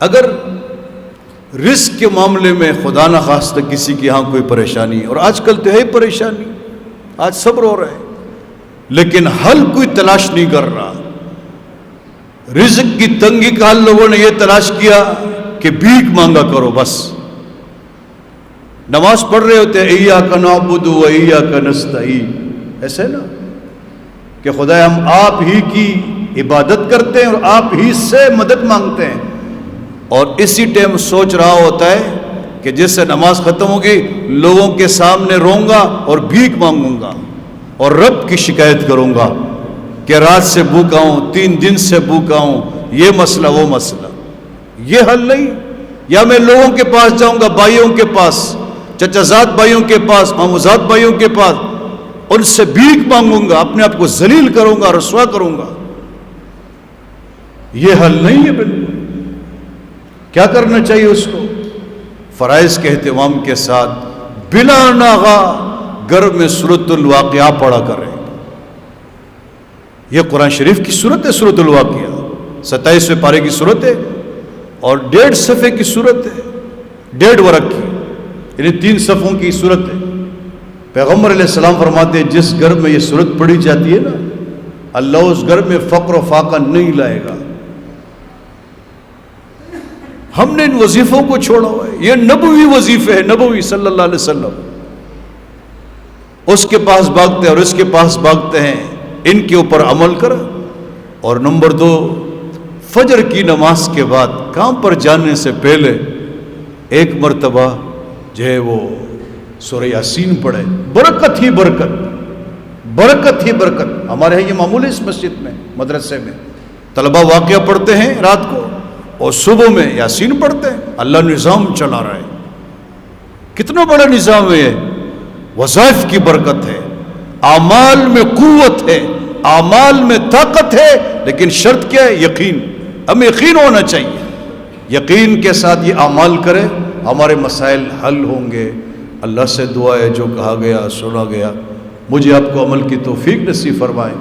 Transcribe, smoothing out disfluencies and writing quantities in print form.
اگر رزق کے معاملے میں خدا نخواستہ کسی کی یہاں کوئی پریشانی، اور آج کل تو ہے پریشانی، آج صبر ہو رہا ہے، لیکن حل کوئی تلاش نہیں کر رہا۔ رزق کی تنگی کا حل لوگوں نے یہ تلاش کیا کہ بھیک مانگا کرو، بس نماز پڑھ رہے ہوتے ہیں ایاک نعبد و ایاک نستعین، ایسے نا کہ خدا ہم آپ ہی کی عبادت کرتے ہیں اور آپ ہی سے مدد مانگتے ہیں، اور اسی ٹائم سوچ رہا ہوتا ہے کہ جس سے نماز ختم ہوگی لوگوں کے سامنے روؤں گا اور بھیک مانگوں گا اور رب کی شکایت کروں گا کہ رات سے بھوکا ہوں، 3 دن سے بھوکا ہوں، یہ مسئلہ وہ مسئلہ۔ یہ حل نہیں۔ یا میں لوگوں کے پاس جاؤں گا، بھائیوں کے پاس، چچا زاد بھائیوں کے پاس، مامو زاد بھائیوں کے پاس، ان سے بھیک مانگوں گا، اپنے آپ کو ذلیل کروں گا، رسوا کروں گا۔ یہ حل نہیں ہے بالکل۔ کیا کرنا چاہیے اس کو؟ فرائض کے اہتمام کے ساتھ بلا ناغہ گھر میں سورۃ الواقعہ پڑھا کریں۔ یہ قرآن شریف کی سورت ہے، سورۃ الواقعہ 27ویں پارے کی سورت ہے اور 1.5 صفحے کی سورت ہے، 1.5 ورق کی، یعنی 3 صفحوں کی سورت ہے۔ پیغمبر علیہ السلام فرماتے ہیں جس گھر میں یہ سورت پڑھی جاتی ہے نا، اللہ اس گھر میں فقر و فاقہ نہیں لائے گا۔ ہم نے ان وظیفوں کو چھوڑا ہوا ہے، یہ نبوی وظیفے ہے، نبوی صلی اللہ علیہ وسلم۔ اس کے پاس بھاگتے ہیں اور اس کے پاس بھاگتے ہیں، ان کے اوپر عمل کر۔ اور نمبر 2، فجر کی نماز کے بعد کام پر جانے سے پہلے ایک مرتبہ جو ہے وہ سورہ یاسین پڑھے، برکت ہی برکت، برکت ہی برکت۔ ہمارے یہاں یہ معمول ہے، اس مسجد میں، مدرسے میں طلبہ واقعہ پڑھتے ہیں رات کو اور صبح میں یاسین پڑھتے ہیں۔ اللہ نظام چلا رہا ہے، کتنا بڑا نظام ہے یہ۔ وظائف کی برکت ہے، اعمال میں قوت ہے، اعمال میں طاقت ہے، لیکن شرط کیا ہے؟ یقین۔ ہمیں یقین ہونا چاہیے، یقین کے ساتھ یہ اعمال کریں، ہمارے مسائل حل ہوں گے۔ اللہ سے دعا ہے جو کہا گیا سنا گیا، مجھے آپ کو عمل کی توفیق نصیب فرمائے۔